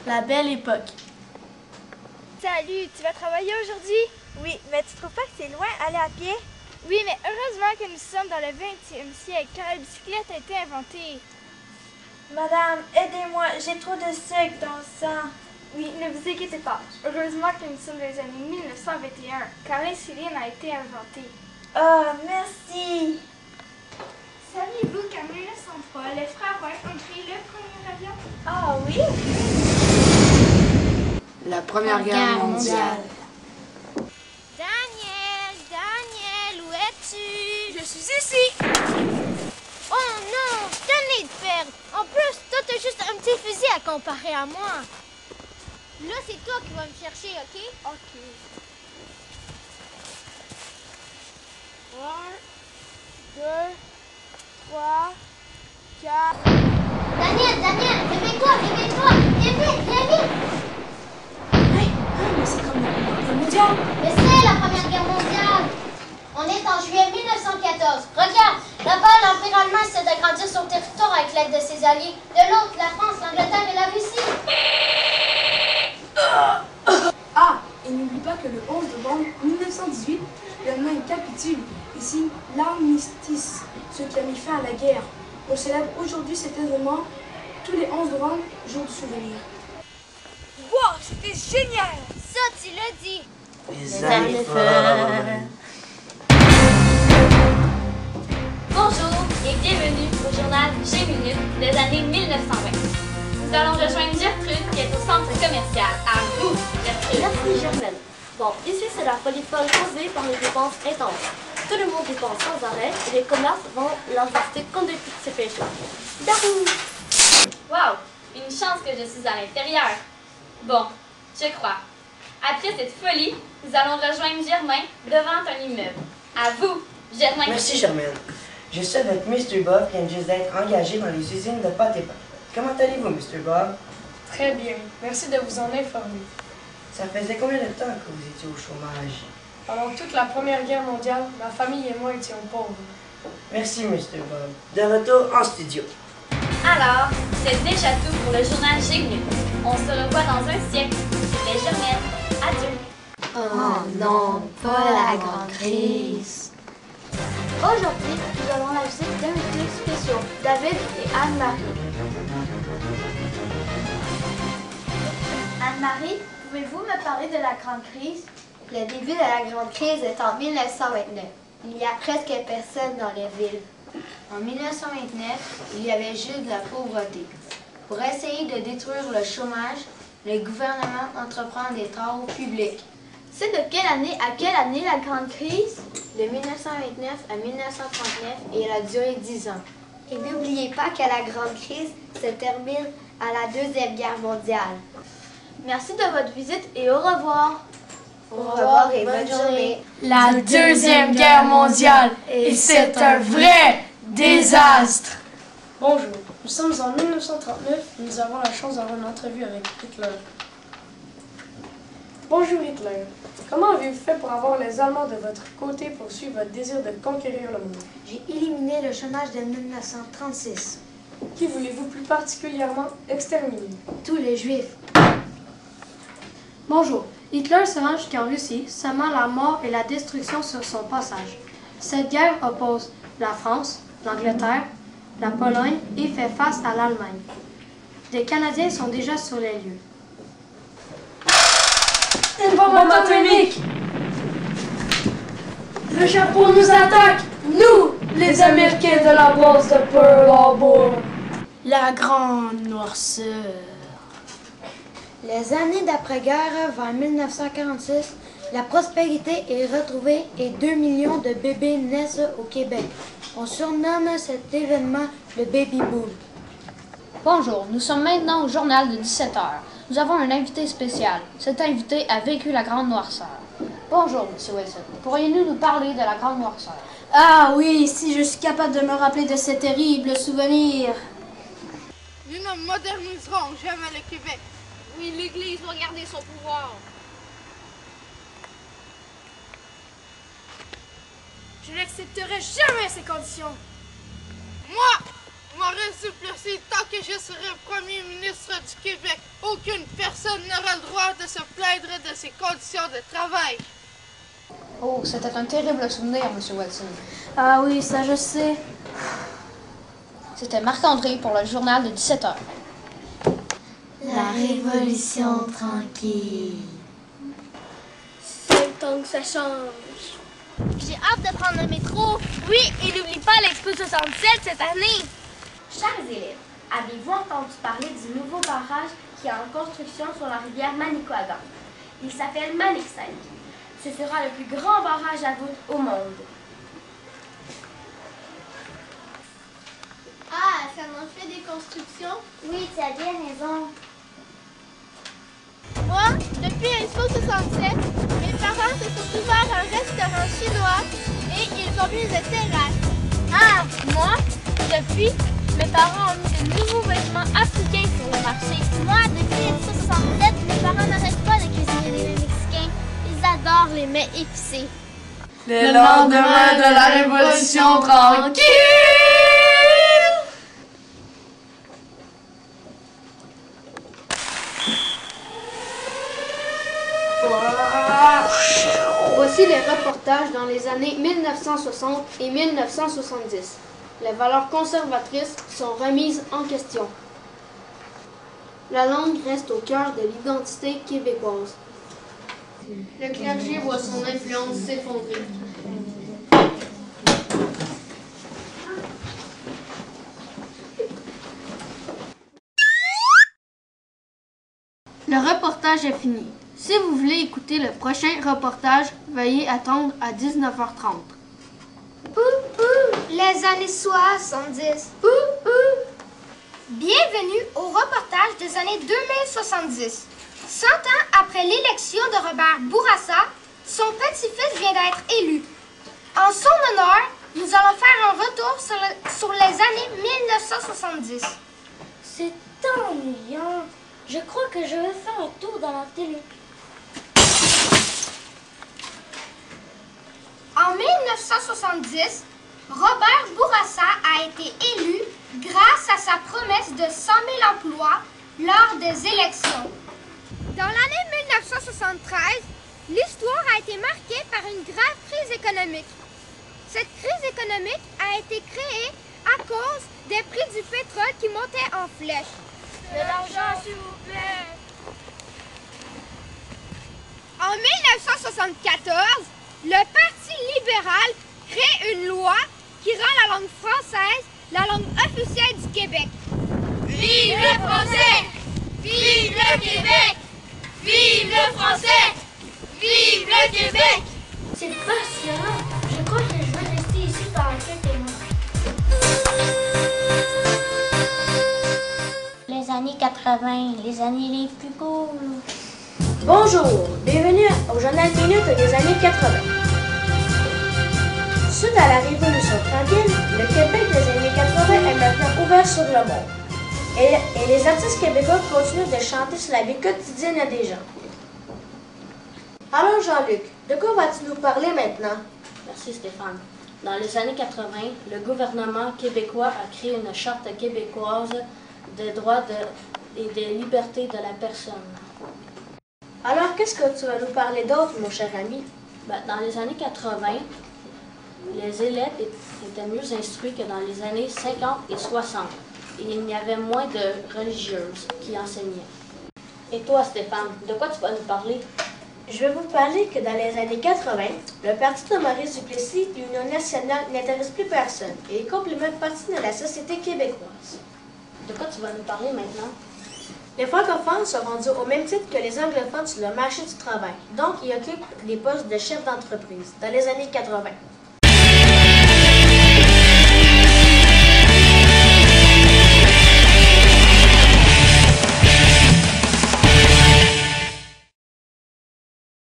La belle époque. Salut, tu vas travailler aujourd'hui? Oui, mais tu trouves pas que c'est loin aller à pied? Oui, mais heureusement que nous sommes dans le 20e siècle, car la bicyclette a été inventée. Madame, aidez-moi, j'ai trop de sucre dans le sang. Oui, ne vous inquiétez pas. Heureusement que nous sommes dans les années 1921, car l'insuline a été inventée. Oh, merci. Saviez-vous qu'en 1903, les frères Wright ont créé le premier avion? Ah oui? La Première Guerre mondiale. Daniel, où es-tu? Je suis ici! Oh non, je t'en ai de perdre. En plus, toi, t'as juste un petit fusil à comparer à moi. Là, c'est toi qui vas me chercher, OK? OK. 1, 2, 3, 4... Daniel, réveille-toi! Viens vite! Mais c'est comme la Première Guerre mondiale. Mais c'est la Première Guerre mondiale! On est en juillet 1914. Regarde, là-bas, l'Empire allemand essaie d'agrandir son territoire avec l'aide de ses alliés. De l'autre, la France, l'Angleterre et la Russie. Ah, et n'oublie pas que le 11 novembre 1918, l'Allemagne capitule et signe l'armistice, ce qui a mis fin à la guerre. On célèbre aujourd'hui cet événement tous les 11 novembre, jour du souvenir. Wow, c'était génial! Ça, tu l'as dit. Les années folles. Bonjour et bienvenue au journal G-Minute des années 1920. Nous allons rejoindre Gertrude qui est au centre commercial. À vous, Gertrude. Merci Germaine. Bon, ici c'est la folie folle causée par les dépenses intenses. Tout le monde dépense sans arrêt et les commerces vont leur rester comme des petits péchés. Dahou! Wow, une chance que je suis à l'intérieur. Bon, je crois. Après cette folie, nous allons rejoindre Germain devant un immeuble. À vous, Germain. Merci Germaine. Je suis avec Mr. Bob qui vient juste d'être engagé dans les usines de pâte et pain. Comment allez-vous, Mr. Bob? Très bien, merci de vous en informer. Ça faisait combien de temps que vous étiez au chômage? Pendant toute la Première Guerre mondiale, ma famille et moi étions pauvres. Merci, Mr. Bob. De retour en studio. Alors, c'est déjà tout pour le journal G-Minute. On se revoit dans un siècle. Les Germaines, adieu. Oh non, pas la grande crise. Aujourd'hui, nous avons la visite d'invités spéciaux, David et Anne-Marie. Anne-Marie, pouvez-vous me parler de la grande crise? Le début de la grande crise est en 1929. Il y a presque personne dans les villes. En 1929, il y avait juste de la pauvreté. Pour essayer de détruire le chômage, le gouvernement entreprend des travaux publics. C'est de quelle année à quelle année la grande crise? De 1929 à 1939 et elle a duré 10 ans. Et n'oubliez pas que la grande crise se termine à la Deuxième Guerre mondiale. Merci de votre visite et au revoir. Au revoir et bonne journée. La Deuxième Guerre mondiale. Et c'est un vrai désastre. Bonjour, nous sommes en 1939 et nous avons la chance d'avoir une entrevue avec Hitler. Bonjour Hitler, comment avez-vous fait pour avoir les Allemands de votre côté pour suivre votre désir de conquérir le monde? J'ai éliminé le chômage de 1936. Qui voulez-vous plus particulièrement exterminer? Tous les Juifs. Bonjour. Hitler se rend jusqu'en Russie, semant la mort et la destruction sur son passage. Cette guerre oppose la France, l'Angleterre, la Pologne et fait face à l'Allemagne. Des Canadiens sont déjà sur les lieux. Une bombe atomique! Le Japon nous attaque! Nous, les Américains de la base de Pearl Harbor! La grande noirceur. Les années d'après-guerre, vers 1946, la prospérité est retrouvée et 2 millions de bébés naissent au Québec. On surnomme cet événement le baby boom. Bonjour, nous sommes maintenant au journal de 17 heures. Nous avons un invité spécial. Cet invité a vécu la Grande Noirceur. Bonjour, M. Wilson. Pourriez-vous nous parler de la Grande Noirceur? Ah oui, si je suis capable de me rappeler de ces terribles souvenirs. Nous ne moderniserons jamais le Québec. Oui, l'Église doit garder son pouvoir. Je n'accepterai jamais ces conditions. Moi, Maurice Duplessis, tant que je serai Premier ministre du Québec, aucune personne n'aura le droit de se plaindre de ses conditions de travail. Oh, c'était un terrible souvenir, M. Watson. Ah oui, ça je sais. C'était Marc-André pour le journal de 17h. La révolution tranquille. C'est le temps que ça change. J'ai hâte de prendre le métro. Oui, et n'oublie pas l'Expo 67 cette année. Chers élèves, avez-vous entendu parler du nouveau barrage qui est en construction sur la rivière Manicouagan? Il s'appelle Manic 5. Ce sera le plus grand barrage à voûte au monde. Ah, ça m'en fait des constructions? Oui, tu as bien raison. Moi, depuis l'Expo 67, mes parents se sont ouverts un restaurant chinois et ils ont mis des terrasses. Ah, moi, depuis, mes parents ont mis de nouveaux vêtements africains sur le marché. Moi, depuis l'Expo 67, mes parents n'arrêtent pas de cuisiner les mets mexicains. Ils adorent les mets épicés. Le lendemain de la Révolution tranquille! Voici les reportages dans les années 1960 et 1970. Les valeurs conservatrices sont remises en question. La langue reste au cœur de l'identité québécoise. Le clergé voit son influence s'effondrer. Le reportage est fini. Si vous voulez écouter le prochain reportage, veuillez attendre à 19h30. Les années 70. Bienvenue au reportage des années 2070. 100 ans après l'élection de Robert Bourassa, son petit-fils vient d'être élu. En son honneur, nous allons faire un retour sur les années 1970. C'est ennuyant. Je crois que je vais faire un tour dans la télé. En 1970, Robert Bourassa a été élu grâce à sa promesse de 100 000 emplois lors des élections. Dans l'année 1973, l'histoire a été marquée par une grave crise économique. Cette crise économique a été créée à cause des prix du pétrole qui montaient en flèche. De l'argent, s'il vous plaît. En 1974, le Parti libéral crée une loi qui rend la langue française la langue officielle du Québec. Vive le français! Vive le Québec! Vive le français! Vive le Québec! C'est passionnant. Je crois que je vais rester ici pendant quelques mois. Les années 80, les années les plus cool. Bonjour, bienvenue au Journal Minute des années 80. Suite à la Révolution tranquille, le Québec des années 80 est maintenant ouvert sur le monde. Et les artistes québécois continuent de chanter sur la vie quotidienne des gens. Alors Jean-Luc, de quoi vas-tu nous parler maintenant? Merci Stéphane. Dans les années 80, le gouvernement québécois a créé une charte québécoise des droits et des libertés de la personne. Alors qu'est-ce que tu vas nous parler d'autre, mon cher ami? Dans les années 80, les élèves étaient mieux instruits que dans les années 50 et 60. Et il y avait moins de religieuses qui enseignaient. Et toi, Stéphane, de quoi tu vas nous parler? Je vais vous parler que dans les années 80, le parti de Maurice Duplessis, l'Union nationale, n'intéresse plus personne et est complètement parti de la société québécoise. De quoi tu vas nous parler maintenant? Les francophones sont rendus au même titre que les anglophones sur le marché du travail, donc ils occupent les postes de chef d'entreprise dans les années 80.